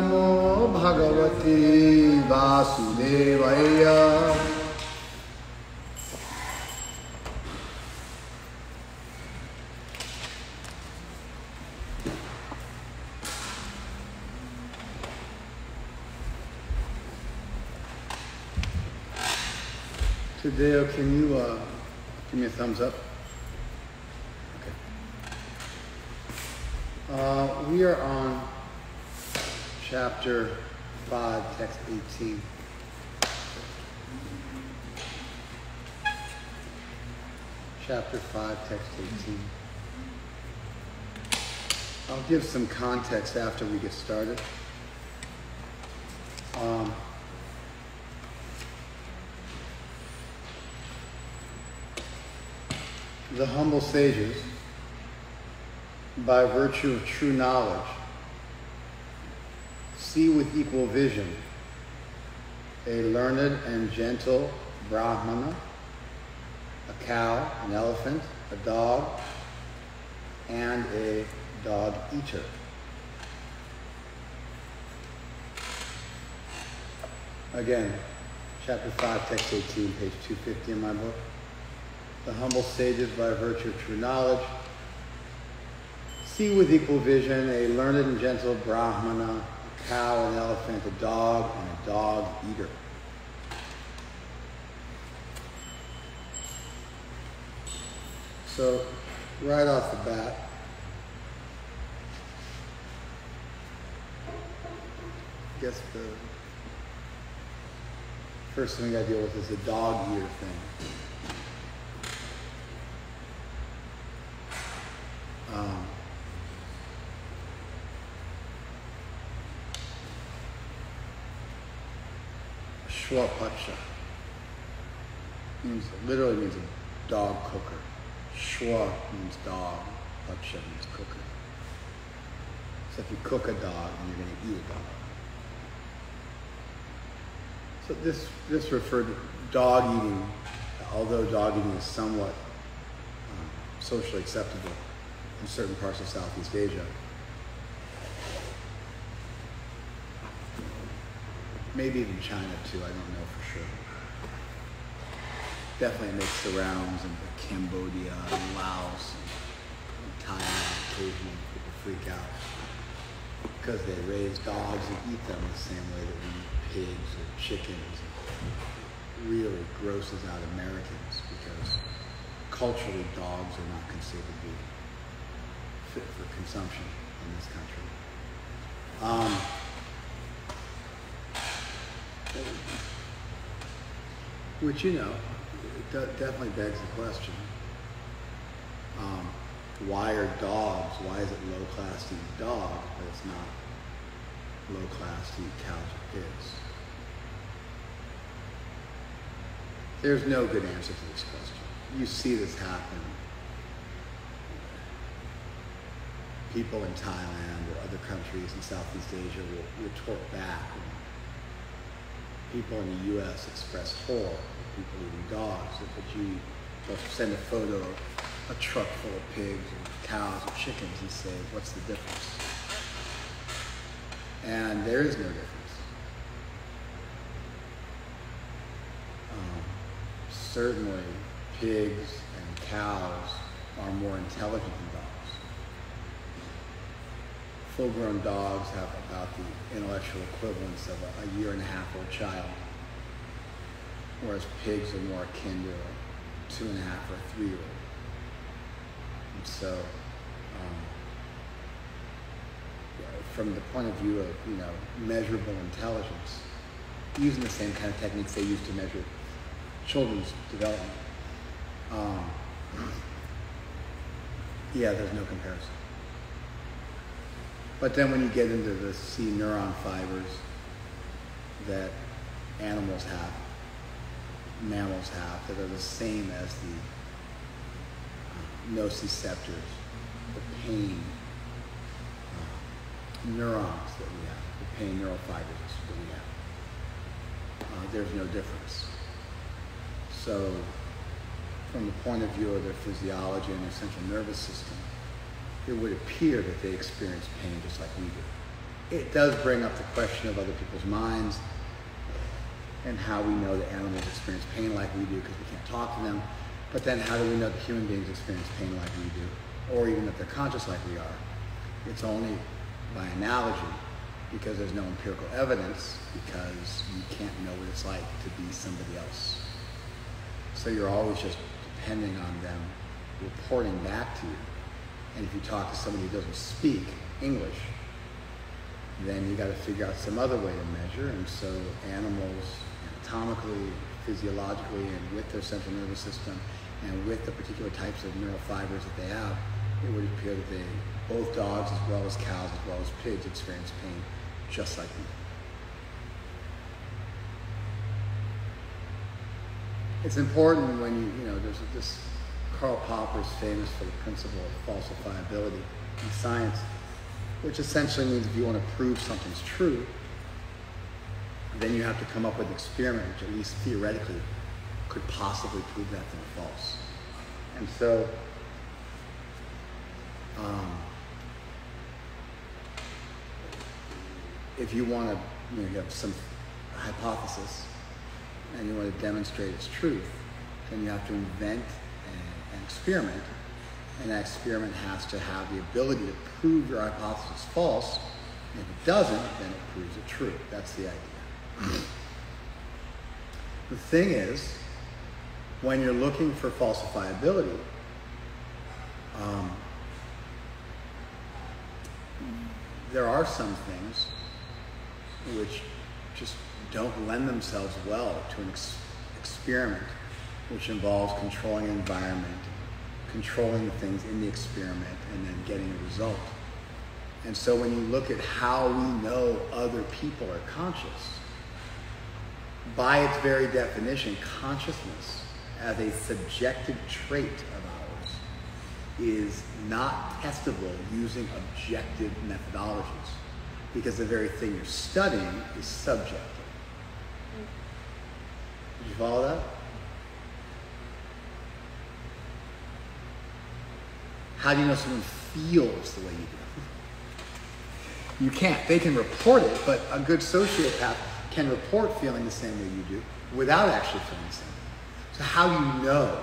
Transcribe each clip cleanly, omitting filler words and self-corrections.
Namo Bhagavate Vasudevaya. Tadeo, can you give me a thumbs up? Okay. We are on chapter 5, text 18. Chapter 5, text 18. I'll give some context after we get started. The humble sages, by virtue of true knowledge, see with equal vision a learned and gentle Brahmana, a cow, an elephant, a dog, and a dog eater. Again, chapter 5, text 18, page 250 in my book. The humble sages, by virtue of true knowledge, see with equal vision a learned and gentle Brahmana, a cow, an elephant, a dog, and a dog eater. So, right off the bat, I guess the first thing I deal with is the dog eater thing. Shwapacha literally means a dog cooker. Shwa means dog, pacha means cooker. So if you cook a dog, then you're going to eat a dog. So this referred to dog eating, although dog eating is somewhat socially acceptable in certain parts of Southeast Asia. Maybe even China too, I don't know for sure. Definitely makes the rounds in Cambodia and Laos and Thailand. Occasionally people freak out because they raise dogs and eat them the same way that we eat pigs or chickens. It really grosses out Americans because culturally dogs are not considered to be fit for consumption in this country. Which, you know, definitely begs the question, why are dogs, why is it low class to eat dogs, but it's not low class to eat cows or pigs? There's no good answer to this question. You see this happen. People in Thailand or other countries in Southeast Asia will retort back. People in the U.S. express horror at people eating dogs. They'll send a photo of a truck full of pigs and cows and chickens and say, what's the difference? And there is no difference. Certainly, pigs and cows are more intelligent than dogs. Full-grown dogs have about the intellectual equivalence of a year-and-a-half-old child, whereas pigs are more akin to a 2.5 or 3-year-old. And so, from the point of view of measurable intelligence, using the same kind of techniques they use to measure children's development, yeah, there's no comparison. But then when you get into the C neuron fibers that animals have, mammals have, that are the same as the nociceptors, the pain neurons that we have, the pain neural fibers that we have, there's no difference. So from the point of view of their physiology and their central nervous system, it would appear that they experience pain just like we do. it does bring up the question of other people's minds and how we know that animals experience pain like we do because we can't talk to them. But then how do we know that human beings experience pain like we do, or even that they're conscious like we are? It's only by analogy, because there's no empirical evidence, because you can't know what it's like to be somebody else. So you're always just depending on them reporting back to you. And if you talk to somebody who doesn't speak English, then you got to figure out some other way to measure. And so animals, anatomically, physiologically, and with their central nervous system, and with the particular types of neural fibers that they have, it would appear that both dogs as well as cows as well as pigs experience pain just like we do. It's important when there's this, Karl Popper is famous for the principle of falsifiability in science, which essentially means if you want to prove something's true, then you have to come up with an experiment which at least theoretically could possibly prove that thing false. And so if you want to, you have some hypothesis and you want to demonstrate its truth, then you have to invent an experiment, and that experiment has to have the ability to prove your hypothesis false, and if it doesn't, then it proves it true. That's the idea. The thing is, when you're looking for falsifiability, there are some things which just don't lend themselves well to an experiment which involves controlling an environment, controlling the things in the experiment, and then getting a result. And so when you look at how we know other people are conscious, by its very definition, consciousness as a subjective trait of ours is not testable using objective methodologies, because the very thing you're studying is subjective. Did you follow that? How do you know someone feels the way you do? You can't. They can report it, but a good sociopath can report feeling the same way you do without actually feeling the same. So how do you know?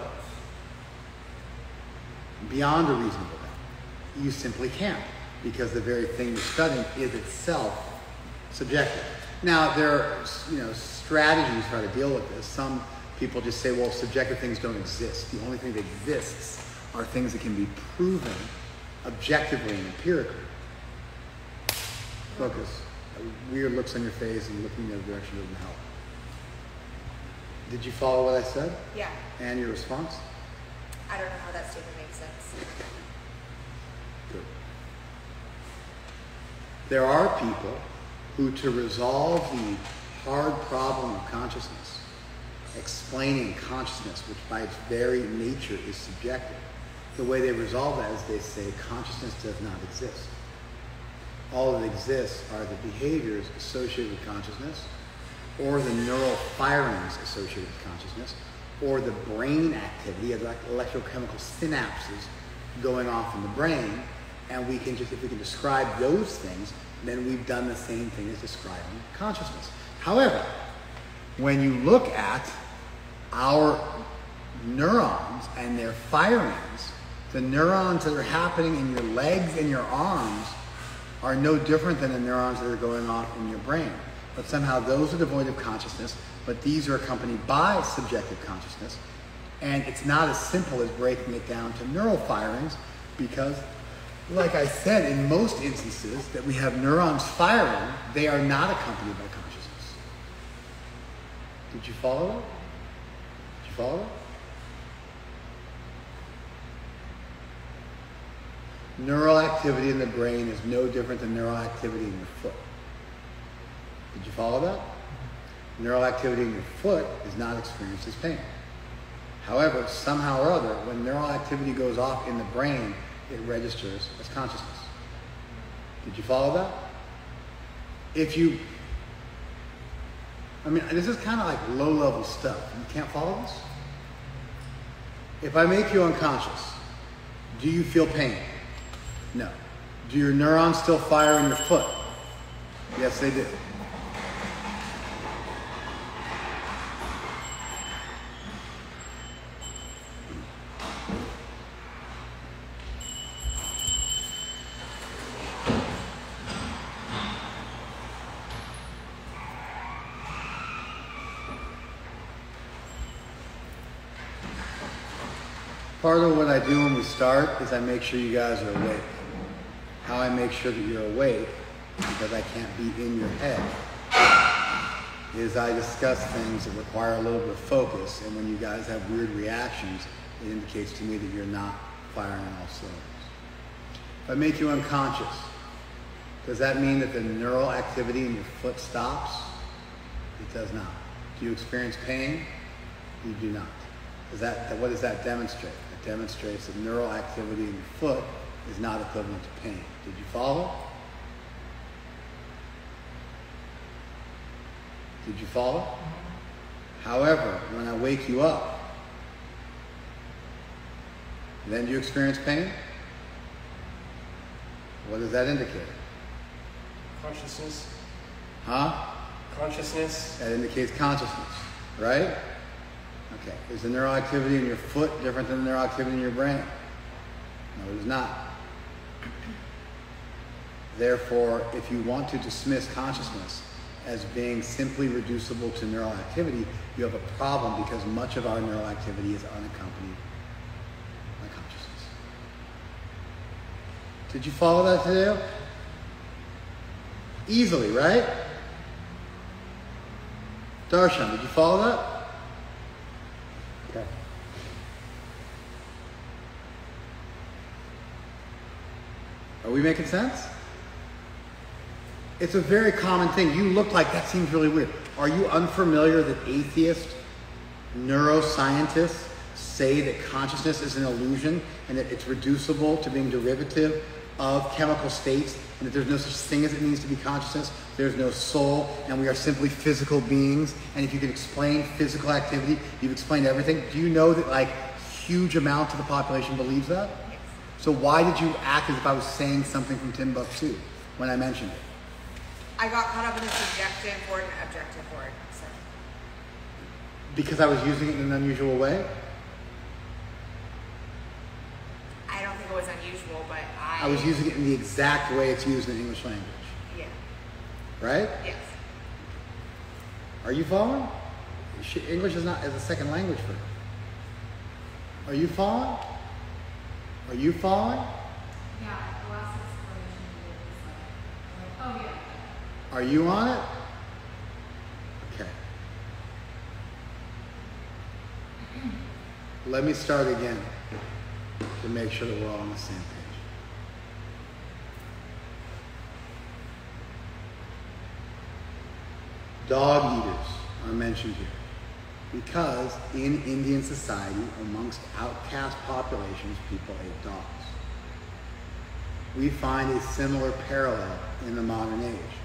Beyond a reasonable doubt. You simply can't, because the very thing you're studying is itself subjective. Now, there are strategies for how to deal with this. Some people just say, well, subjective things don't exist. The only thing that exists are things that can be proven objectively and empirically. Focus. Weird looks on your face and looking in the other direction doesn't help. Did you follow what I said? Yeah. And your response? I don't know how that statement makes sense. Good. There are people who, to resolve the hard problem of consciousness, explaining consciousness, which by its very nature is subjective, the way they resolve that is they say consciousness does not exist. All that exists are the behaviors associated with consciousness, or the neural firings associated with consciousness, or the brain activity of electrochemical synapses going off in the brain, and we can just, if we can describe those things, then we've done the same thing as describing consciousness. However, when you look at our neurons and their firings, the neurons that are happening in your legs and your arms are no different than the neurons that are going off in your brain. But somehow those are devoid of consciousness, but these are accompanied by subjective consciousness. And it's not as simple as breaking it down to neural firings, because, like I said, in most instances that we have neurons firing, they are not accompanied by consciousness. Did you follow it? Did you follow it? Neural activity in the brain is no different than neural activity in your foot. Did you follow that? Neural activity in your foot is not experienced as pain. However, somehow or other, when neural activity goes off in the brain, it registers as consciousness. Did you follow that? This is kind of like low-level stuff. You can't follow this? If I make you unconscious, do you feel pain? No. Do your neurons still fire in your foot? Yes, they do. Part of what I do when we start is I make sure you guys are awake. How I make sure that you're awake, because I can't be in your head, is I discuss things that require a little bit of focus, and when you guys have weird reactions, it indicates to me that you're not firing on all cylinders. If I make you unconscious, does that mean that the neural activity in your foot stops? It does not. Do you experience pain? You do not. What does that demonstrate? It demonstrates that neural activity in your foot is not equivalent to pain. Did you follow? Did you follow? However, when I wake you up, then do you experience pain? What does that indicate? Consciousness. Huh? Consciousness. That indicates consciousness, right? Okay. Is the neural activity in your foot different than the neural activity in your brain? No, it is not. Therefore, if you want to dismiss consciousness as being simply reducible to neural activity, you have a problem, because much of our neural activity is unaccompanied by consciousness. Did you follow that today? Easily, right? Darshan, did you follow that? Okay. Are we making sense? It's a very common thing. You look like that seems really weird. Are you unfamiliar that atheist neuroscientists say that consciousness is an illusion and that it's reducible to being derivative of chemical states, and that there's no such thing as it needs to be consciousness, there's no soul, and we are simply physical beings, and if you can explain physical activity, you've explained everything. Do you know that like huge amounts of the population believes that? Yes. So why did you act as if I was saying something from Timbuktu when I mentioned it? I got caught up in the subjective word and objective word. So. Because I was using it in an unusual way? I don't think it was unusual, but I was using it in the exact way it's used in English language. Yeah. Right? Yes. Are you following? English is not as a second language for you. Are you following? Are you following? Yeah, the last explanation you gave was like, oh yeah. Are you on it? Okay. Let me start again to make sure that we're all on the same page. Dog eaters are mentioned here because in Indian society, amongst outcast populations, people ate dogs. We find a similar parallel in the modern age.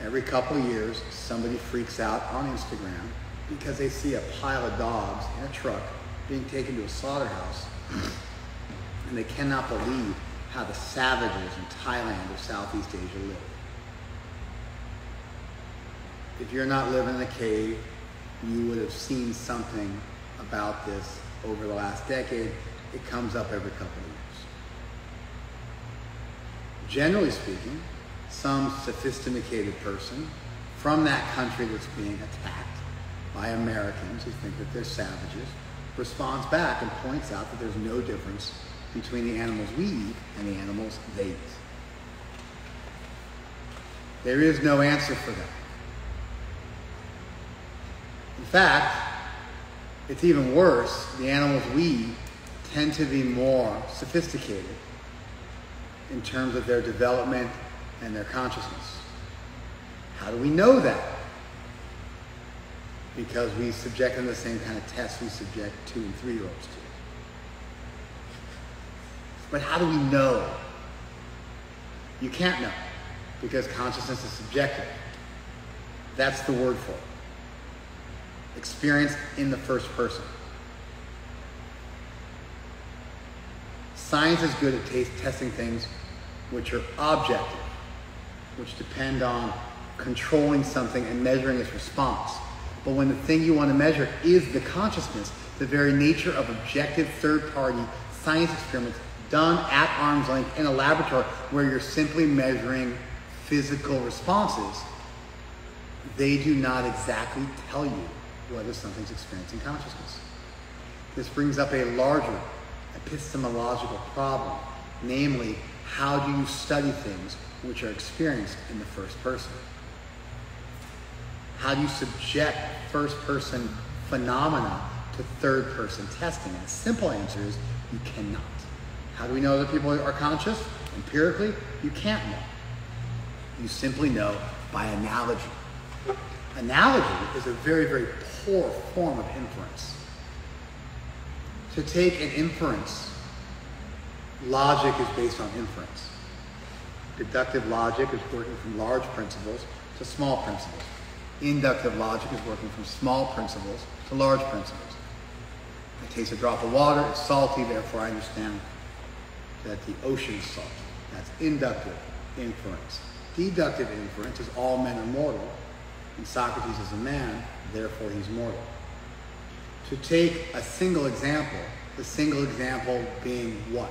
Every couple of years, somebody freaks out on Instagram because they see a pile of dogs in a truck being taken to a slaughterhouse, and they cannot believe how the savages in Thailand or Southeast Asia live. If you're not living in a cave, you would have seen something about this over the last decade. It comes up every couple of years. Generally speaking, some sophisticated person from that country that's being attacked by Americans who think that they're savages responds back and points out that there's no difference between the animals we eat and the animals they eat. There is no answer for that. In fact, it's even worse. The animals we eat tend to be more sophisticated in terms of their development and their consciousness. How do we know that? Because we subject them to the same kind of tests we subject 2- and 3-year-olds to. But how do we know? You can't know, because consciousness is subjective. That's the word for it. Experience in the first person. Science is good at testing things which are objective. which depend on controlling something and measuring its response. But when the thing you want to measure is the consciousness, the very nature of objective third-party science experiments done at arm's length in a laboratory where you're simply measuring physical responses, they do not exactly tell you whether something's experiencing consciousness. This brings up a larger epistemological problem, namely, how do you study things which are experienced in the first person? How do you subject first-person phenomena to third-person testing? And the simple answer is you cannot. How do we know that people are conscious? Empirically, you can't know. You simply know by analogy. Analogy is a very, very poor form of inference. To take an inference, logic is based on inference. Deductive logic is working from large principles to small principles. Inductive logic is working from small principles to large principles. I taste a drop of water, it's salty, therefore I understand that the ocean is salty. That's inductive inference. Deductive inference is all men are mortal, and Socrates is a man, therefore he's mortal. To take a single example, the single example being what?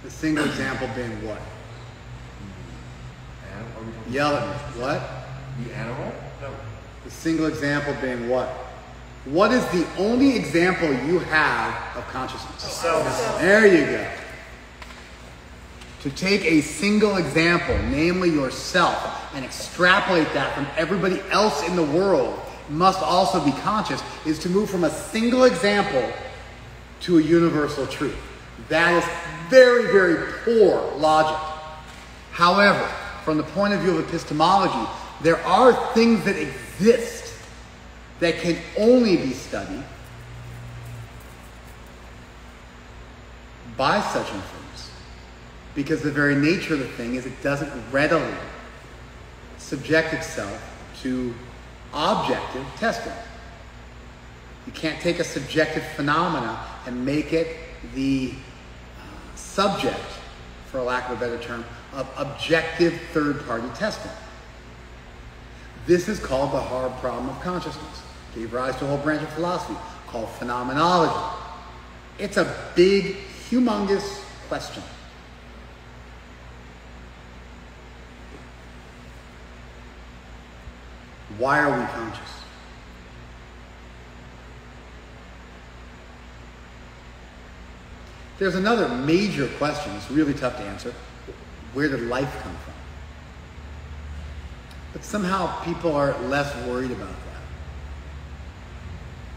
The single example being what? Yell at me. What? The animal? No. The single example being what? What is the only example you have of consciousness? Self. There you go. To take a single example, namely yourself, and extrapolate that from everybody else in the world, must also be conscious, is to move from a single example to a universal truth. That is very, very poor logic. However, from the point of view of epistemology, there are things that exist that can only be studied by such inference, because the very nature of the thing is it doesn't readily subject itself to objective testing. You can't take a subjective phenomena and make it the subject, for lack of a better term, of objective third-party testing. This is called the hard problem of consciousness. Gave rise to a whole branch of philosophy called phenomenology. It's a big, humongous question. Why are we conscious? There's another major question. It's really tough to answer. Where did life come from? But somehow people are less worried about that.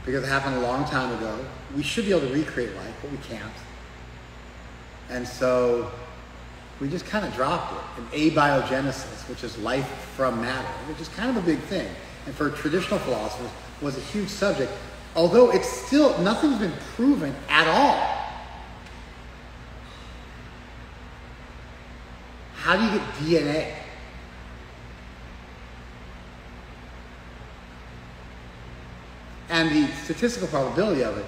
Because it happened a long time ago. We should be able to recreate life, but we can't. And so we just kind of dropped it. And abiogenesis, which is life from matter, which is kind of a big thing. And for traditional philosophers, was a huge subject. Although it's still, nothing's been proven at all. How do you get DNA? And the statistical probability of it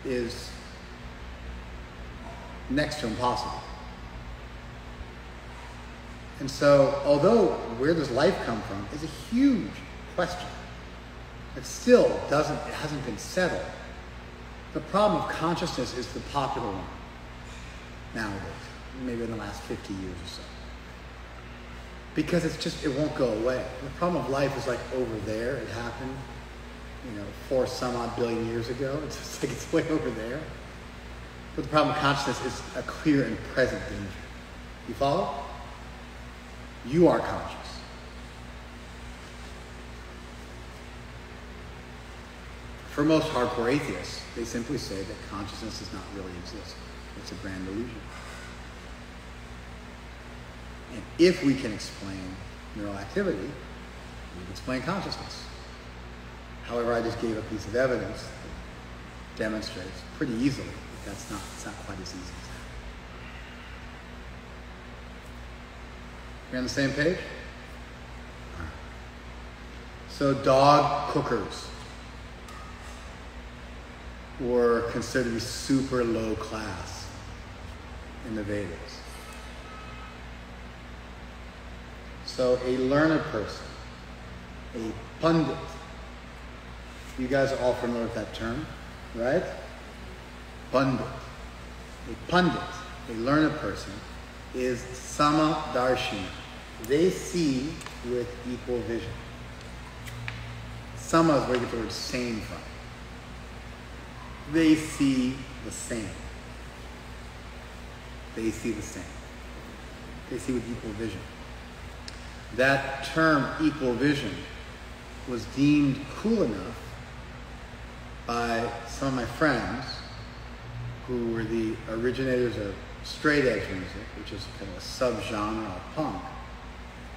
is next to impossible. And so, although where does life come from is a huge question, it still hasn't been settled. The problem of consciousness is the popular one nowadays, maybe in the last 50 years or so. Because it won't go away. The problem of life is like over there. It happened, 4 some odd billion years ago. It's just like it's way over there. But the problem of consciousness is a clear and present danger. You follow? You are conscious. For most hardcore atheists, they simply say that consciousness does not really exist. It's a grand illusion. And if we can explain neural activity, we can explain consciousness. However, I just gave a piece of evidence that demonstrates pretty easily that it's not quite as easy as that. We on the same page? All right. So dog cookers were considered to be super low class in the Vedas. So a learned person, a pundit. You guys are all familiar with that term, right? Pundit. A pundit, a learned person, is samadarshina. They see with equal vision. Sama is where you get the word same from. They see the same. They see the same. They see with equal vision. That term, equal vision, was deemed cool enough by some of my friends who were the originators of straight edge music, which is kind of a subgenre of punk,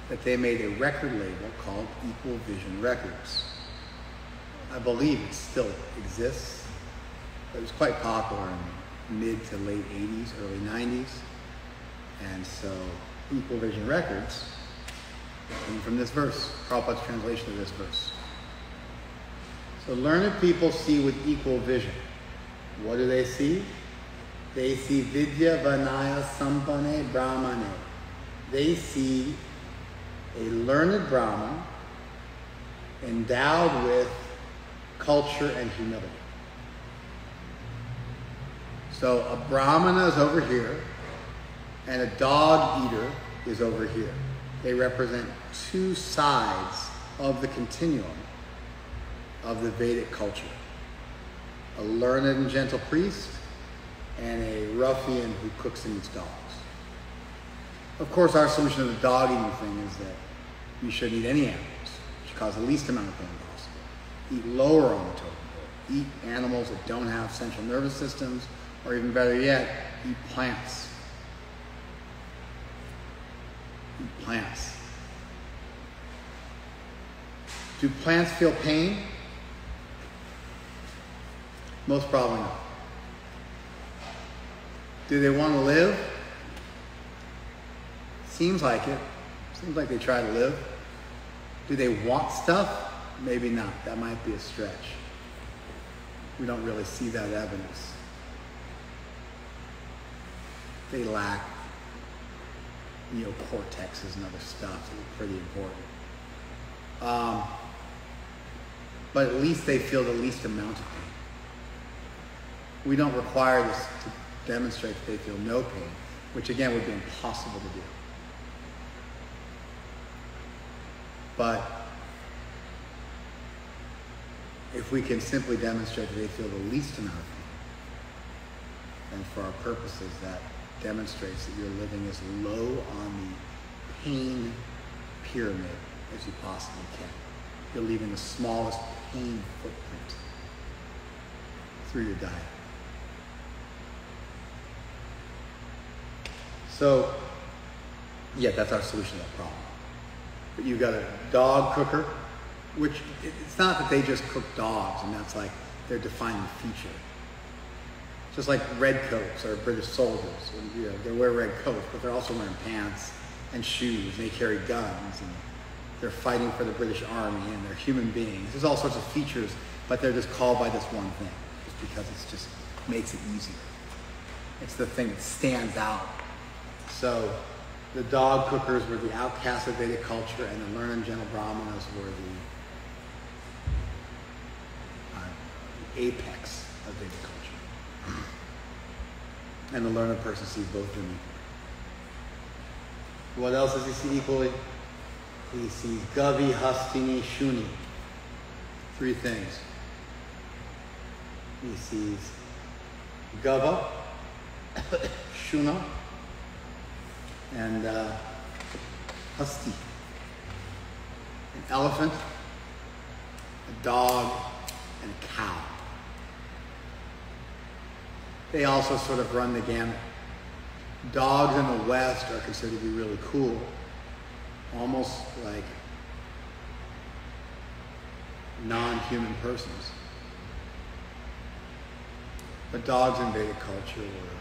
that they made a record label called Equal Vision Records. I believe it still exists. It was quite popular in the mid to late 80s, early 90s. And so Equal Vision Records came from this verse, Prabhupada's translation of this verse. So learned people see with equal vision. What do they see? They see Vidya Vanaya Sampane Brahmane. They see a learned Brahman endowed with culture and humility. So a Brahmana is over here, and a dog eater is over here. They represent two sides of the continuum of the Vedic culture. A learned and gentle priest, and a ruffian who cooks and eats dogs. Of course, our solution to the dog eating thing is that you shouldn't eat any animals. You should cause the least amount of pain possible. Eat lower on the totem pole. Eat animals that don't have central nervous systems, or even better yet, eat plants. Eat plants. Do plants feel pain? Most probably not. Do they want to live? Seems like it. Seems like they try to live. Do they want stuff? Maybe not. That might be a stretch. We don't really see that evidence. They lack neocortexes and other stuff that are pretty important. But at least they feel the least amount of pain. We don't require this to demonstrate that they feel no pain, which again would be impossible to do. But if we can simply demonstrate that they feel the least amount of pain, then for our purposes that demonstrates that you're living as low on the pain pyramid as you possibly can. You're leaving the smallest pain footprint through your diet. So, yeah, that's our solution to that problem. But you've got a dog cooker, which it's not that they just cook dogs and that's like their defining feature. Just like redcoats are British soldiers. And, they wear red coats, but they're also wearing pants and shoes. And they carry guns, and they're fighting for the British Army, and they're human beings. There's all sorts of features, but they're just called by this one thing, just because it just makes it easier. It's the thing that stands out. So the dog cookers were the outcasts of Vedic culture, and the learned and gentle brahmanas were the apex of Vedic culture. And the learned person sees both of them equally. What else does he see equally? He sees Gavi, Hastini, Shuni. Three things. He sees Gava, Shuna, and Hasti. An elephant, a dog, and a cow. They also sort of run the gamut. Dogs in the West are considered to be really cool, almost like non-human persons. But dogs in Vedic culture were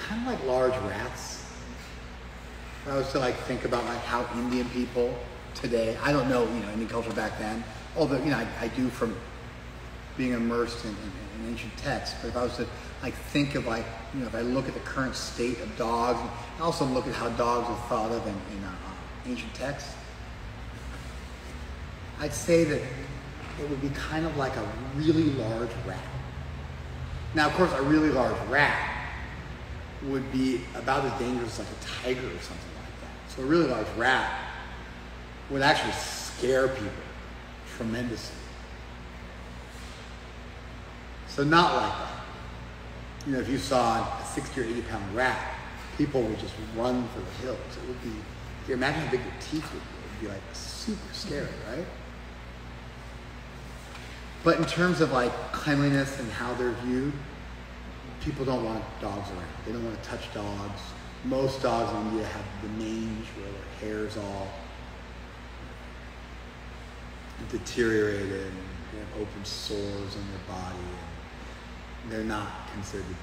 kind of like large rats. I was to think about how Indian people today, I don't know, Indian culture back then, although, I do from being immersed in ancient texts. But if I was to like think of like, if I look at the current state of dogs, and also look at how dogs are thought of in ancient texts, I'd say that it would be kind of like a really large rat. Now, of course, a really large rat would be about as dangerous as like a tiger or something like that. So a really large rat would actually scare people tremendously. So not like that. If you saw a 60 or 80 pound rat, people would just run for the hills. It would be, if you imagine how big the teeth would be, it would be like super scary, right? But in terms of like cleanliness and how they're viewed, people don't want dogs around. They don't want to touch dogs. Most dogs in India have the mange where their hair's all deteriorated and they have open sores on their body. And they're not considered to be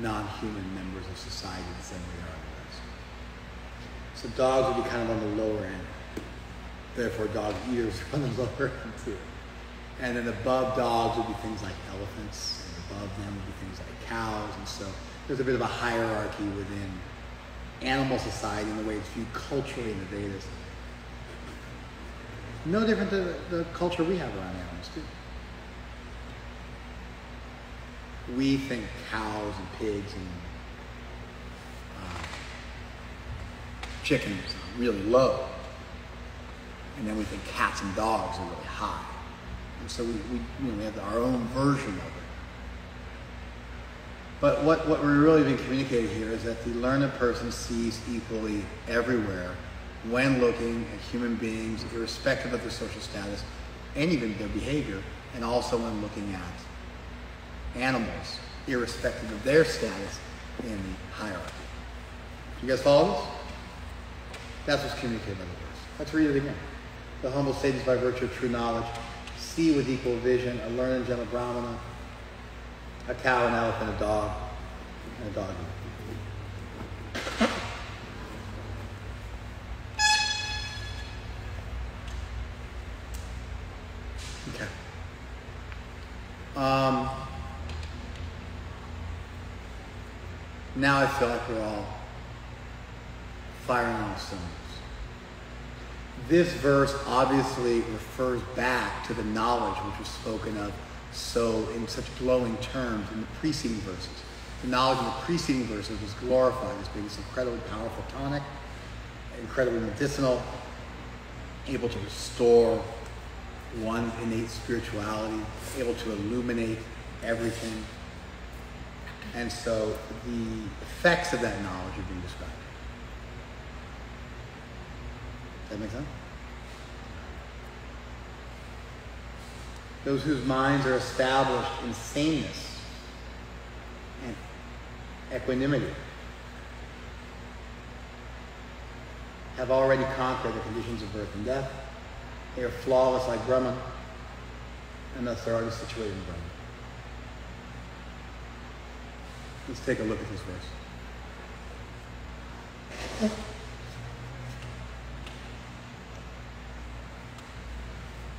non-human members of society the same way they are otherwise. So dogs would be kind of on the lower end. Therefore, dog eaters are on the lower end too. And then above dogs would be things like elephants, and above them would be things like cows. And so there's a bit of a hierarchy within animal society in the way it's viewed culturally in the Vedas. No different than the culture we have around animals too. We think cows and pigs and chickens are really low. And then we think cats and dogs are really high. And so we have our own version of it. But what we're really being communicated here is that the learned person sees equally everywhere when looking at human beings, irrespective of their social status and even their behavior, and also when looking at animals, irrespective of their status in the hierarchy. You guys follow this? That's what's communicated by the verse. Let's read it again. The humble sages by virtue of true knowledge see with equal vision a learned and gentle Brahmana, a cow, an elephant, a dog, and a dog. Okay. Now I feel like we're all firing on cylinders. This verse obviously refers back to the knowledge which was spoken of in such glowing terms in the preceding verses. The knowledge in the preceding verses was glorified as being this incredibly powerful tonic, incredibly medicinal, able to restore one's innate spirituality, able to illuminate everything. And so the effects of that knowledge are being described. Does that make sense? Those whose minds are established in sameness and equanimity have already conquered the conditions of birth and death. They are flawless like Brahman, and thus they're already situated in Brahman. Let's take a look at this verse.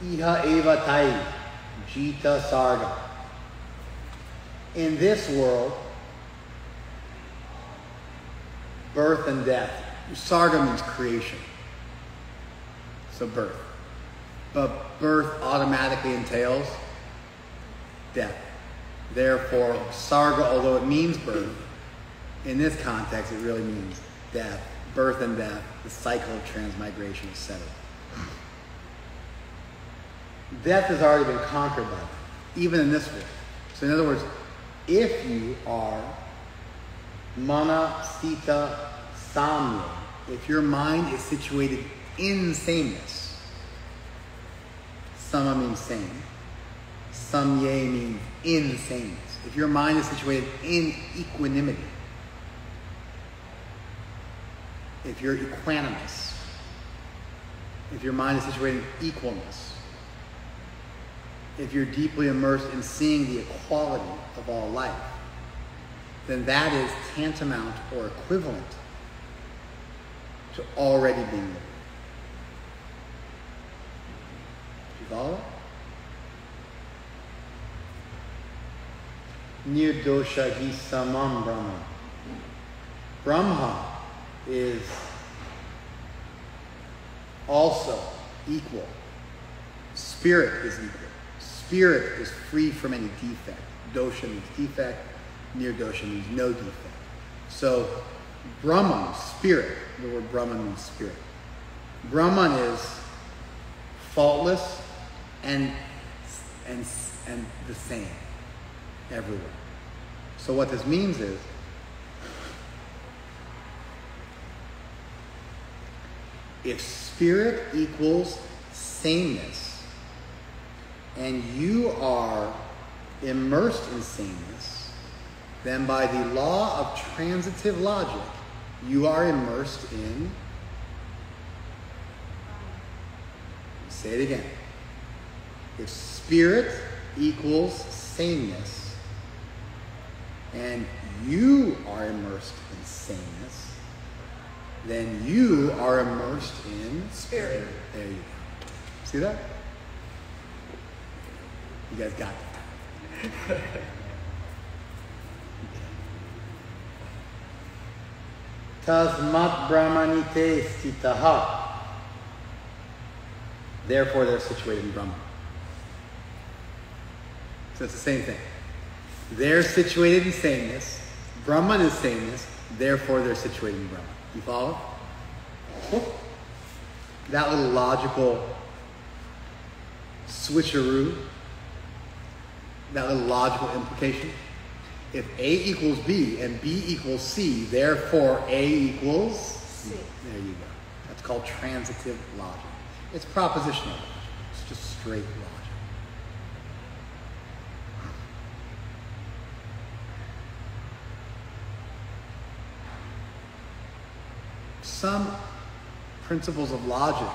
Iha eva tai, Gita sarga. In this world, birth and death. Sarga means creation. So birth. But birth automatically entails death. Therefore, sarga, although it means birth, in this context it really means death. Birth and death, the cycle of transmigration, etc. Death has already been conquered by them, even in this world. So in other words, if you are mana sita samya, if your mind is situated in sameness, sama means same, samye means in sameness. If your mind is situated in equanimity, if you're equanimous, if your mind is situated in equalness, if you're deeply immersed in seeing the equality of all life, then that is tantamount or equivalent to already being living. You follow? Nirdosha hi samam Brahma. Brahma is also equal. Spirit is equal. Spirit is free from any defect. Dosha means defect. Nirdosha means no defect. So Brahman, spirit, the word Brahman means spirit. Brahman is faultless and the same everywhere. So what this means is, if spirit equals sameness, and you are immersed in sameness, then by the law of transitive logic, you are immersed in, say it again, if spirit equals sameness, and you are immersed in sameness, then you are immersed in Spirit. There you go. See that? You guys got that. Tasmat Brahmanite stitaha. Therefore, they're situated in Brahman. So it's the same thing. They're situated in sameness. Brahman is sameness. Therefore, they're situated in Brahman. You follow? That little logical switcheroo, that little logical implication. If A equals B and B equals C, therefore A equals C. There you go. That's called transitive logic. It's propositional logic. It's just straight logic. Some principles of logic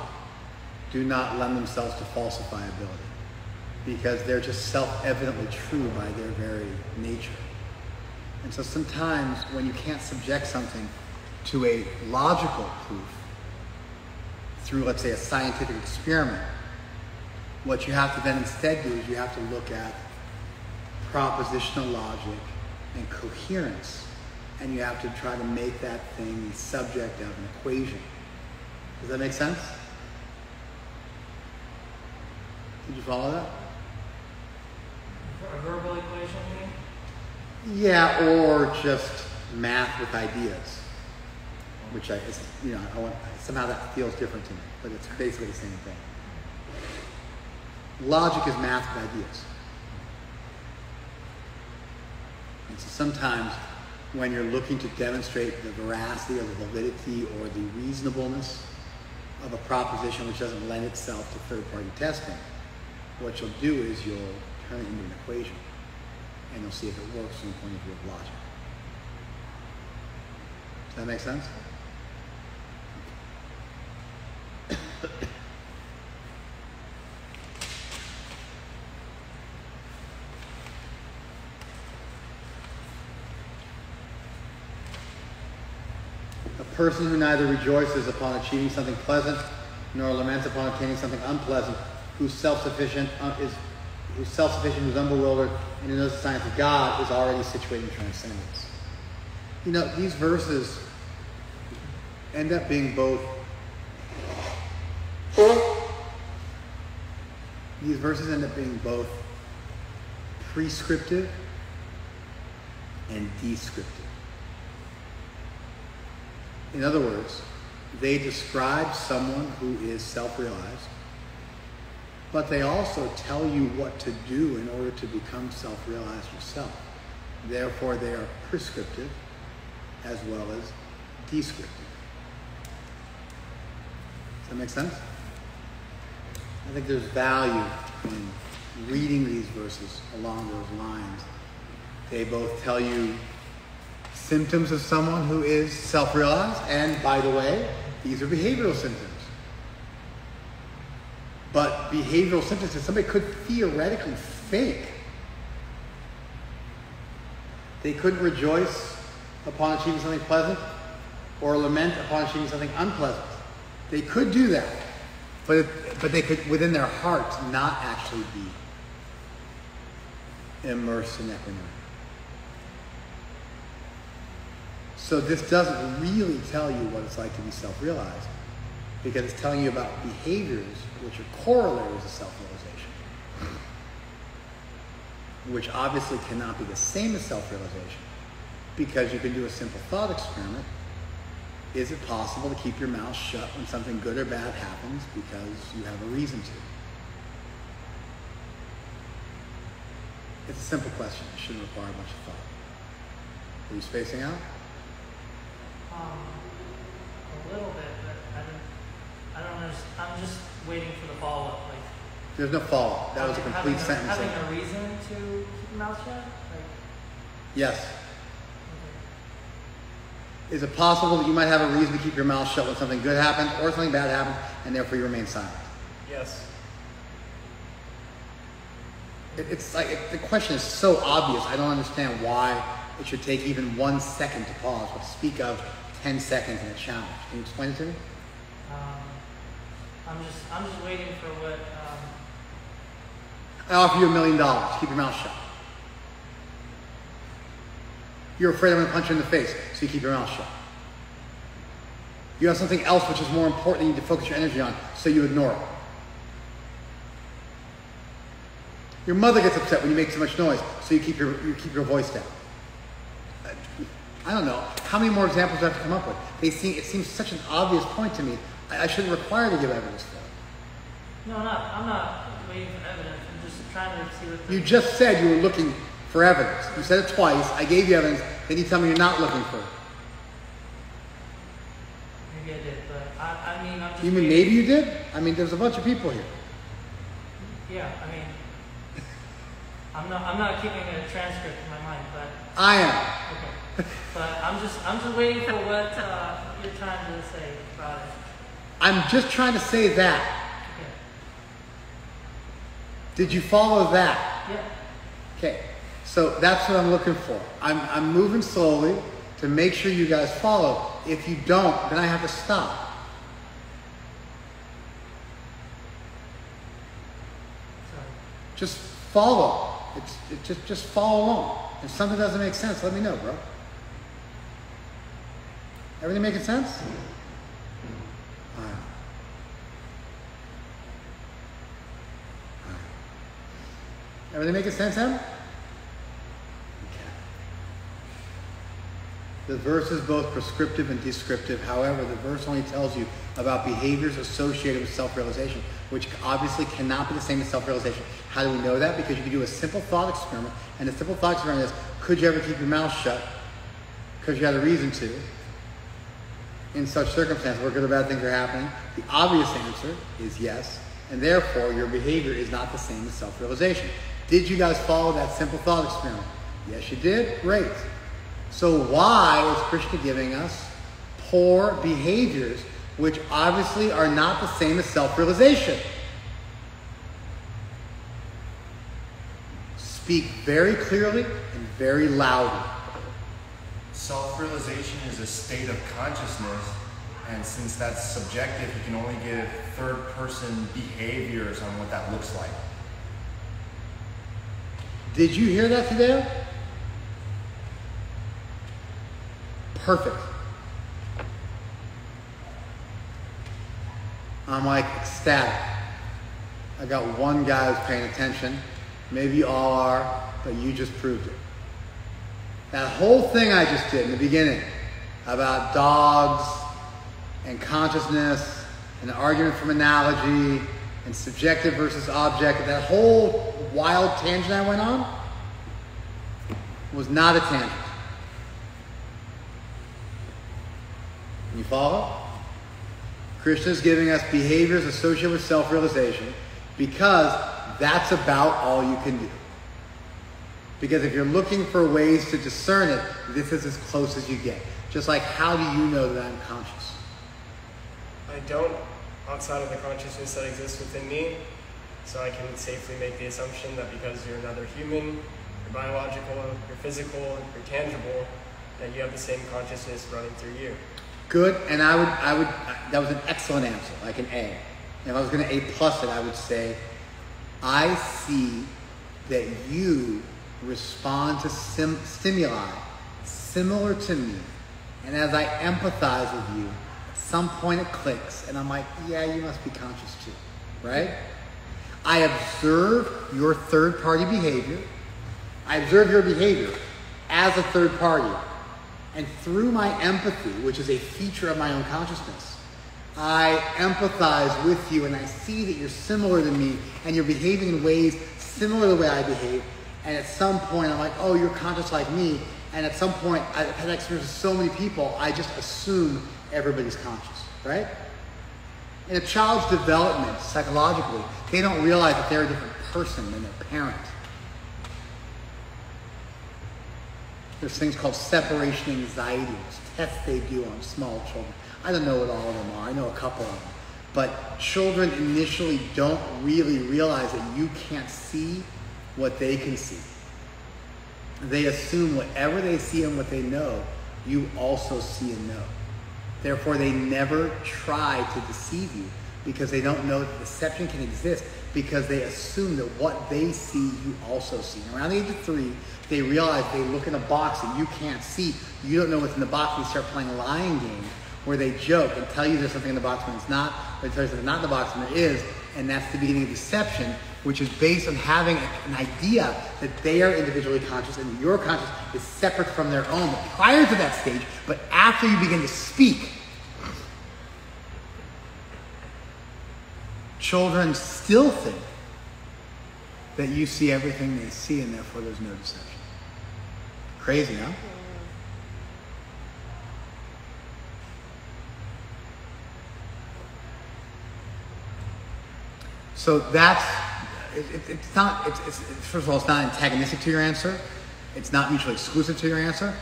do not lend themselves to falsifiability because they're just self-evidently true by their very nature. And so sometimes when you can't subject something to a logical proof through, let's say, a scientific experiment, what you have to then instead do is you have to look at propositional logic and coherence. And you have to try to make that thing the subject of an equation. Does that make sense? Did you follow that? A verbal equation, you mean? Yeah, or just math with ideas. Which somehow that feels different to me, but it's basically the same thing. Logic is math with ideas. And so sometimes when you're looking to demonstrate the veracity or the validity or the reasonableness of a proposition which doesn't lend itself to third-party testing, what you'll do is you'll turn it into an equation, and you'll see if it works from the point of view of logic. Does that make sense? A person who neither rejoices upon achieving something pleasant nor laments upon obtaining something unpleasant, who's self-sufficient, who's unbewildered, and who knows the science of God, is already situated in transcendence. You know, these verses end up being both. These verses end up being both prescriptive and descriptive. In other words, they describe someone who is self-realized, but they also tell you what to do in order to become self-realized yourself. Therefore, they are prescriptive as well as descriptive. Does that make sense? I think there's value in reading these verses along those lines. They both tell you symptoms of someone who is self-realized, and by the way, these are behavioral symptoms. But behavioral symptoms that somebody could theoretically fake. They couldn't rejoice upon achieving something pleasant or lament upon achieving something unpleasant. They could do that, but they could, within their hearts, not actually be immersed in equanimity. So this doesn't really tell you what it's like to be self-realized, because it's telling you about behaviors which are corollaries of self-realization, which obviously cannot be the same as self-realization, because you can do a simple thought experiment. Is it possible to keep your mouth shut when something good or bad happens because you have a reason to? It's a simple question. It shouldn't require much thought. Are you spacing out? A little bit, but I don't understand. I'm just waiting for the follow-up. Like, there's no follow-up. That was a complete sentence. Having a reason to keep your mouth shut? Like, yes. okay. Is it possible that you might have a reason to keep your mouth shut when something good happens or something bad happens, and therefore you remain silent? Yes. It's like the question is so obvious. I don't understand why it should take even 1 second to pause, but speak of 10 seconds in a challenge. Can you explain it to me? I'm just waiting for what. I offer you $1 million. Keep your mouth shut. You're afraid I'm going to punch you in the face, so you keep your mouth shut. You have something else which is more important that you need to focus your energy on, so you ignore it. Your mother gets upset when you make too much noise, so you keep your voice down. I don't know. How many more examples do I have to come up with? It seems such an obvious point to me. I shouldn't require to give evidence for it. No, I'm not waiting for evidence. I'm just trying to see what. You just said you were looking for evidence. You said it twice. I gave you evidence. Then you tell me you're not looking for it. Maybe I did, but I mean, I'm just. You mean maybe you did? I mean, there's a bunch of people here. Yeah, I mean, I'm not keeping a transcript in my mind, but. I am. Okay, but I'm just waiting for what you're trying to say about it. I'm just trying to say that. Okay. Did you follow that? Yeah. Okay. So that's what I'm looking for. I'm moving slowly to make sure you guys follow. If you don't, then I have to stop. Sorry. Just follow. Just follow along. If something doesn't make sense, let me know, bro. Everything making sense? All right. Everything making sense, Em? Okay. The verse is both prescriptive and descriptive. However, the verse only tells you about behaviors associated with self-realization, which obviously cannot be the same as self-realization. How do we know that? Because you can do a simple thought experiment, and the simple thought experiment is, could you ever keep your mouth shut because you had a reason to? In such circumstances where good or bad things are happening, the obvious answer is yes, and therefore your behavior is not the same as self-realization. Did you guys follow that simple thought experiment? Yes, you did. Great. So why is Krishna giving us poor behaviors which obviously are not the same as self-realization? Speak very clearly and very loudly. Self-realization is a state of consciousness, and since that's subjective, you can only give third-person behaviors on what that looks like. Did you hear that today? Perfect. I'm like ecstatic. I got one guy who's paying attention. Maybe you all are, but you just proved it. That whole thing I just did in the beginning about dogs and consciousness and the argument from analogy and subjective versus objective, that whole wild tangent I went on was not a tangent. Can you follow? Krishna is giving us behaviors associated with self-realization because that's about all you can do. Because if you're looking for ways to discern it, this is as close as you get. Just like, how do you know that I'm conscious? I don't, outside of the consciousness that exists within me. So I can safely make the assumption that because you're another human, you're biological, you're physical, you're tangible, that you have the same consciousness running through you. Good, and I would, that was an excellent answer, like an A. And if I was going to A plus it, I would say, I see that you respond to stimuli similar to me And as I empathize with you, at some point it clicks, and I'm like, yeah, you must be conscious too, right? I observe your third-party behavior. I observe your behavior as a third party. And through my empathy, which is a feature of my own consciousness, I empathize with you, and I see that you're similar to me, and you're behaving in ways similar to the way I behave. And at some point, I'm like, oh, you're conscious like me. And at some point, I've had experience with so many people, I just assume everybody's conscious, right? In a child's development, psychologically, they don't realize that they're a different person than their parent. There's things called separation anxiety, tests they do on small children. I don't know what all of them are. I know a couple of them. But children initially don't really realize that you can't see what they can see. They assume whatever they see and what they know, you also see and know. Therefore, they never try to deceive you because they don't know that deception can exist, because they assume that what they see, you also see. And around the age of 3, they realize they look in a box that you can't see. You don't know what's in the box. They start playing a lying game where they joke and tell you there's something in the box when it's not, or they tell you there's not in the box when there is, and that's the beginning of deception, which is based on having an idea that they are individually conscious and that your conscious is separate from their own. But prior to that stage, but after you begin to speak, children still think that you see everything they see, and therefore there's no deception. Crazy, huh? So that's, first of all, it's not antagonistic to your answer. It's not mutually exclusive to your answer.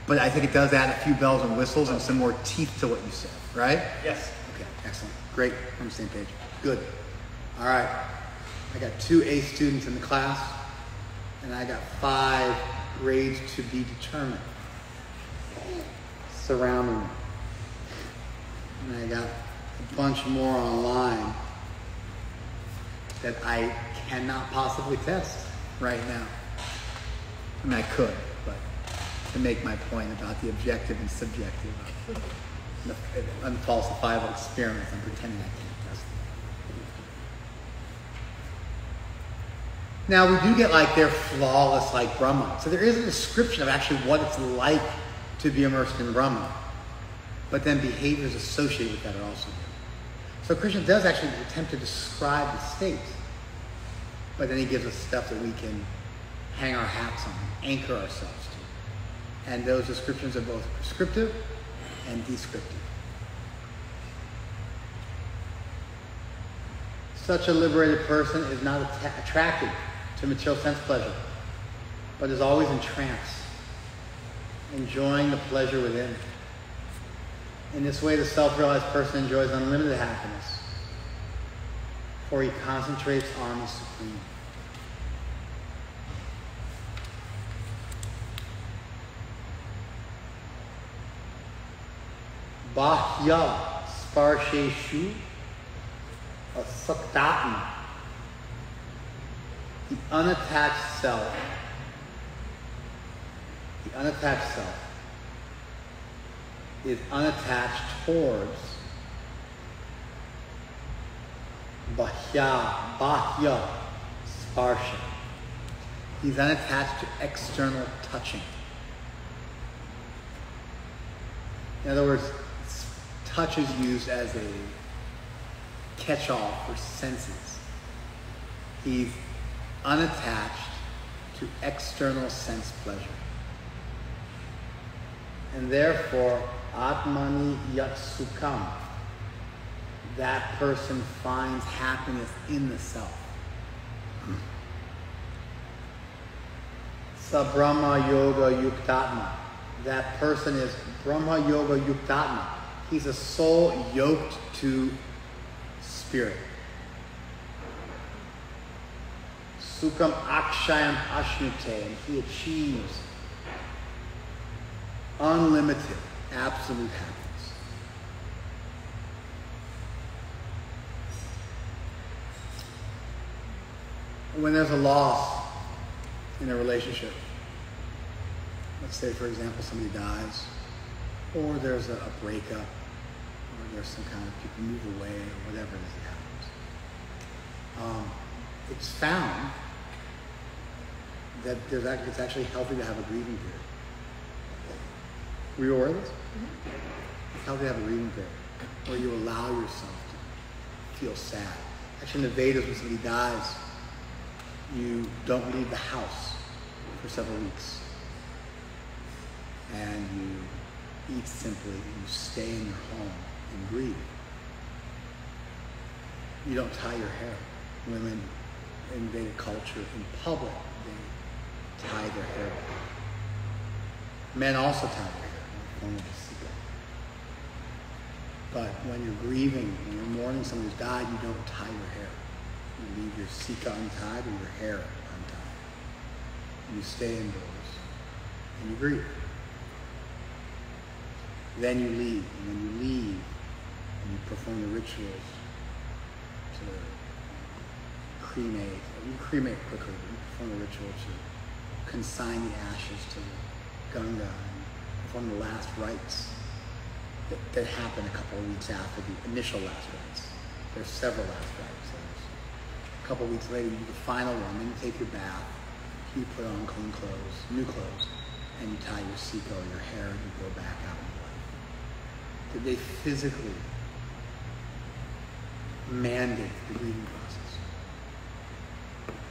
But I think it does add a few bells and whistles and some more teeth to what you said, right? Yes. Okay, excellent. Great. We're on the same page. Good. All right. I got 2 A students in the class, and I got 5 grades to be determined surrounding me. And I got a bunch more online that I cannot possibly test right now. I mean, I could, but to make my point about the objective and subjective of the unfalsifiable experiments, I'm pretending I can't test them. Now, we do get like they're flawless like Brahma. So there is a description of actually what it's like to be immersed in Brahma. But then behaviors associated with that are also there. So Krishna does actually attempt to describe the state, but then he gives us stuff that we can hang our hats on, anchor ourselves to. And those descriptions are both prescriptive and descriptive. Such a liberated person is not attracted to material sense pleasure, but is always in trance, enjoying the pleasure within. In this way, the self-realized person enjoys unlimited happiness, for he concentrates on the Supreme. Bahya sparsheshu asaktatma. The unattached self. The unattached self is unattached towards bahya sparsha. He's unattached to external touching. In other words, touch is used as a catch-all for senses. He's unattached to external sense pleasure. And therefore, Atmani Yat Sukham, that person finds happiness in the self. Sa Brahma Yoga Yuktatma, that person is Brahma Yoga Yuktatma. He's a soul yoked to spirit. Sukham Akshayam Ashnute, and he achieves unlimited, absolute happiness. When there's a loss in a relationship, let's say, for example, somebody dies, or there's a breakup, or there's some kind of people move away, or whatever it is that happens. It's found that it's actually healthy to have a grieving period. Were you aware of this? It's healthy to have a grieving period where you allow yourself to feel sad. Actually, in the Vedas, when somebody dies, you don't leave the house for several weeks. And you eat simply, and you stay in your home and grieve. You don't tie your hair. Women in Vedic culture, in public, they tie their hair. Men also tie their hair in the form of a sika. But when you're grieving, when you're mourning someone who's died, you don't tie your hair. You leave your sika untied or your hair untied. And you stay indoors and you grieve. Then you leave, and when you leave, and you perform the rituals to cremate, you cremate quickly, but you perform the ritual to consign the ashes to Ganga and perform the last rites that happen a couple of weeks after the initial last rites. There's several last rites. A couple of weeks later, you do the final one, then you take your bath, you put on clean clothes, new clothes, and you tie your sika or your hair and you go back out in life. Did they physically mandate the grieving process?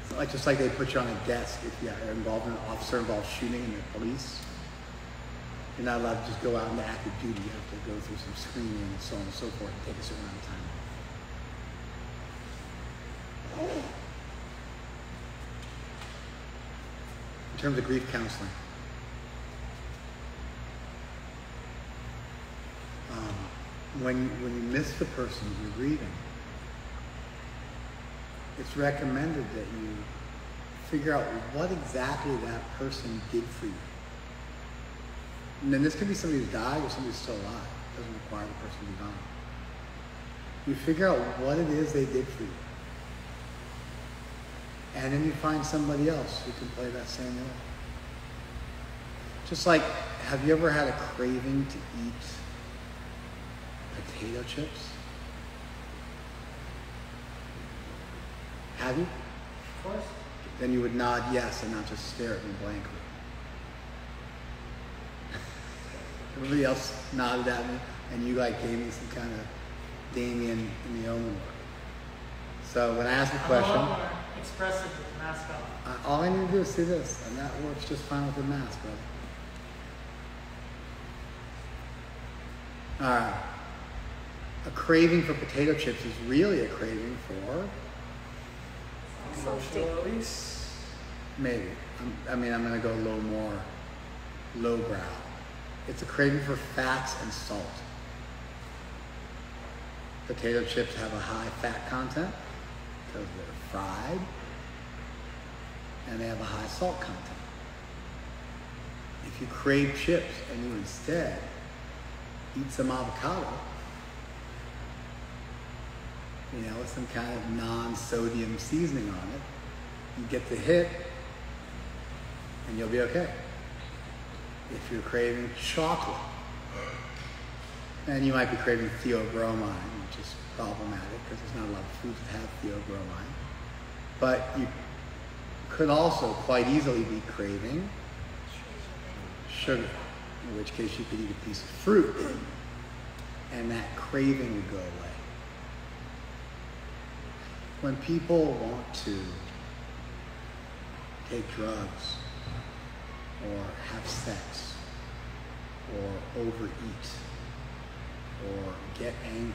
So just like they put you on a desk if you are involved in an officer-involved shooting in the police. You're not allowed to just go out into active duty. You have to go through some screening and so on and so forth and take a certain amount of time off. In terms of grief counseling, when you miss the person you're grieving, it's recommended that you figure out what exactly that person did for you. And then this could be somebody who's died or somebody who's still alive. It doesn't require the person to be gone. You figure out what it is they did for you. And then you find somebody else who can play that same role. Just like, have you ever had a craving to eat potato chips? Have you? Of course. Then you would nod yes and not just stare at me blankly. Everybody else nodded at me, and you gave me some kind of Damien in the Omen look. So when I ask a question, I'm a lot more expressive with the mask on. all I need to do is see this, and that works just fine with the mask, brother. All right. A craving for potato chips is really a craving for Emotional release. maybe. I'm going to go a little more lowbrow. It's a craving for fats and salt. Potato chips have a high fat content because they're fried, and they have a high salt content. If you crave chips and you instead eat some avocado, with some kind of non-sodium seasoning on it, you get the hit and you'll be okay. If you're craving chocolate, and you might be craving theobromine, which is problematic because there's not a lot of foods that have theobromine, but you could also quite easily be craving sugar, in which case you could eat a piece of fruit and that craving would go away. When people want to take drugs or have sex or overeat or get angry,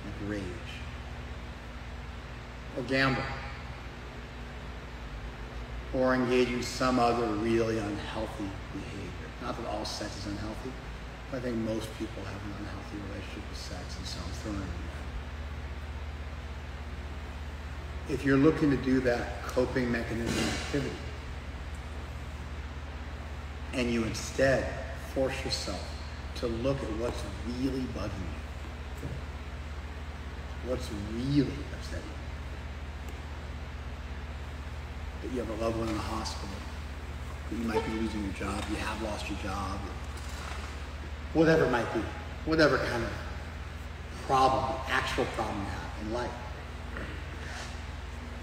like rage, or gamble, or engage in some other really unhealthy behavior. Not that all sex is unhealthy, but I think most people have an unhealthy relationship with sex, and so I'm throwing it in there. If you're looking to do that coping mechanism activity, and you instead force yourself to look at what's really bugging you, what's really upsetting you, that you have a loved one in the hospital, that you might be losing your job, you have lost your job, whatever it might be, whatever kind of problem, the actual problem you have in life.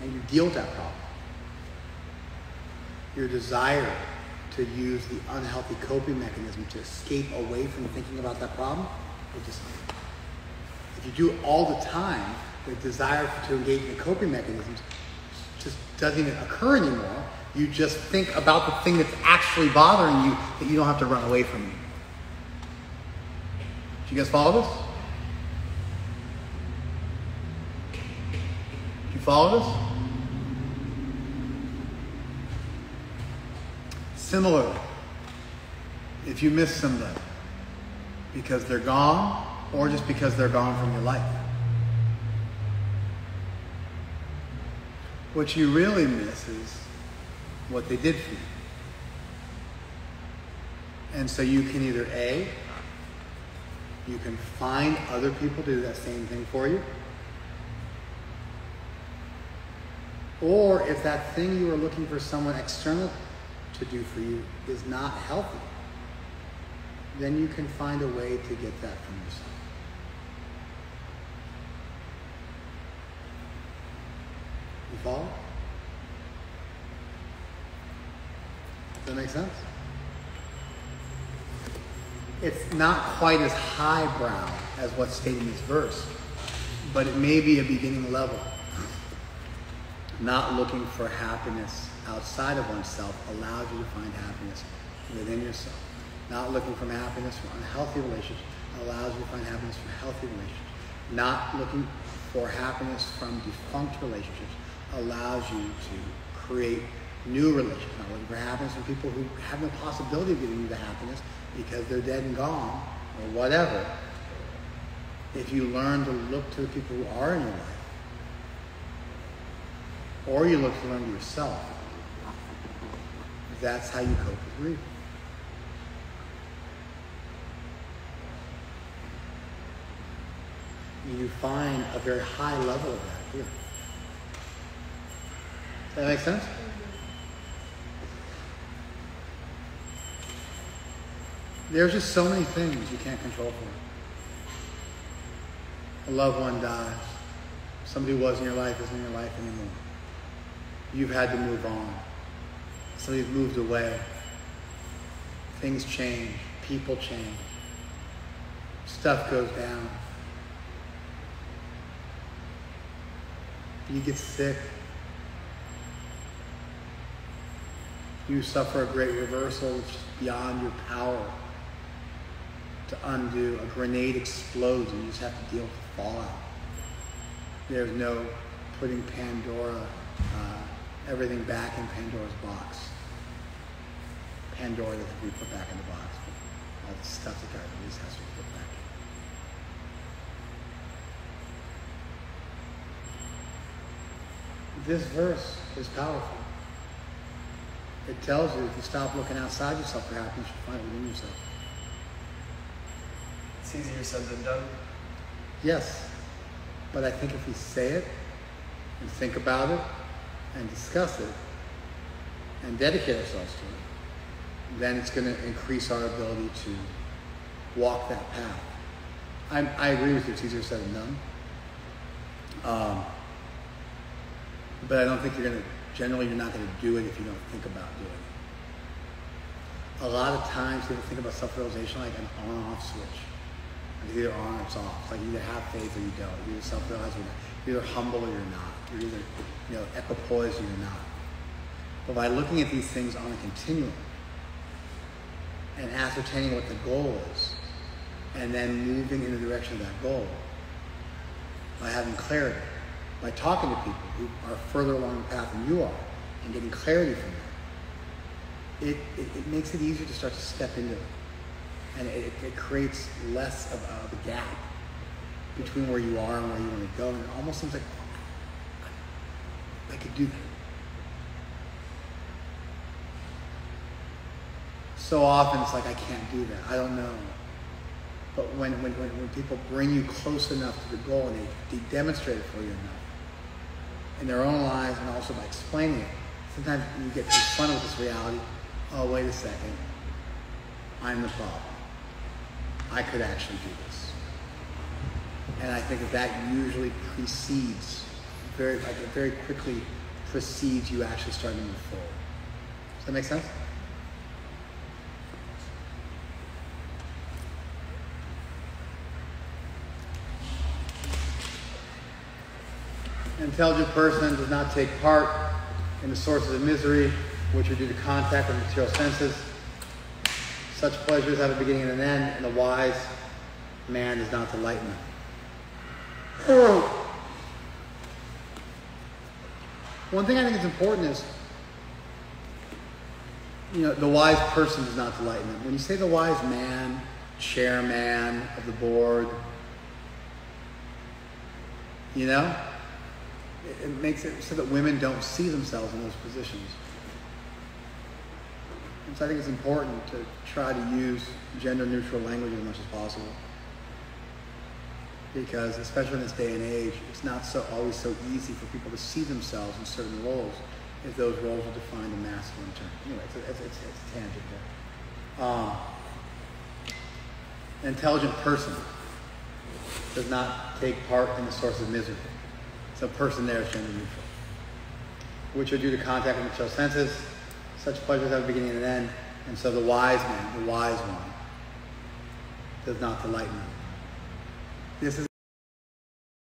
And you deal with that problem. Your desire to use the unhealthy coping mechanism to escape away from thinking about that problem will disappear. If you do it all the time, the desire to engage in the coping mechanisms just doesn't even occur anymore. You just think about the thing that's actually bothering you that you don't have to run away from. Do you guys follow this? Do you follow this? Similarly, if you miss somebody because they're gone or just because they're gone from your life, what you really miss is what they did for you. And so you can either A, you can find other people to do that same thing for you, or if that thing you were looking for someone external to do for you is not healthy, then you can find a way to get that from yourself. You follow? Does that make sense? It's not quite as highbrow as what's stated in this verse, but it may be a beginning level. Not looking for happiness outside of oneself allows you to find happiness within yourself. Not looking for happiness from unhealthy relationships allows you to find happiness from healthy relationships. Not looking for happiness from defunct relationships allows you to create new relationships. Not looking for happiness from people who have no possibility of giving you the happiness because they're dead and gone or whatever. If you learn to look to the people who are in your life, or you look to learn to yourself, that's how you cope with grief. You find a very high level of that here. Does that make sense? There's just so many things you can't control for. A loved one dies. Somebody who was in your life isn't in your life anymore. You've had to move on. Somebody's moved away. Things change. People change. Stuff goes down. You get sick. You suffer a great reversal which is beyond your power to undo. A grenade explodes and you just have to deal with the fallout. There's no putting everything back in Pandora's box. Pandora doesn't be put back in the box, but all the stuff that got released has to be put back in. This verse is powerful. It tells you if you stop looking outside yourself for happiness, you find it within yourself. It's easier said than done. Yes, but I think if we say it and think about it and discuss it and dedicate ourselves to it, then it's going to increase our ability to walk that path. I agree with you, it's easier said than done. But I don't think you're not going to do it if you don't think about doing it. A lot of times people think about self-realization like an on-off switch. It's either on or it's off. Like you either have faith or you don't. You're either self-realized or not. You're either humble or you're not. You're either equipoised or you're not. But by looking at these things on a continuum and ascertaining what the goal is, and then moving in the direction of that goal, by having clarity, by talking to people who are further along the path than you are, and getting clarity from them, it makes it easier to start to step into it. And it creates less of a gap between where you are and where you want to go. And it almost seems like, I could do that. So often it's like, I can't do that. I don't know. But when people bring you close enough to the goal and they demonstrate it for you enough, in their own lives and also by explaining it, sometimes you get confronted with this reality. Oh, wait a second. I'm the problem. I could actually do this. And I think that usually precedes, very quickly precedes you actually starting to move forward. Does that make sense? An intelligent person does not take part in the sources of misery, which are due to contact with material senses. Such pleasures have a beginning and an end, and the wise man does not delight in them. One thing I think is important is, the wise person does not delight in them. When you say the wise man, chairman of the board, it makes it so that women don't see themselves in those positions. And so I think it's important to try to use gender-neutral language as much as possible. Because, especially in this day and age, it's not always so easy for people to see themselves in certain roles if those roles are defined in masculine terms. Anyway, it's a tangent there. An intelligent person does not take part in the source of misery. So person there is gender neutral, which are due to contact with material senses. Such pleasures have a beginning and an end, and so the wise man, the wise one, does not delight in them. This is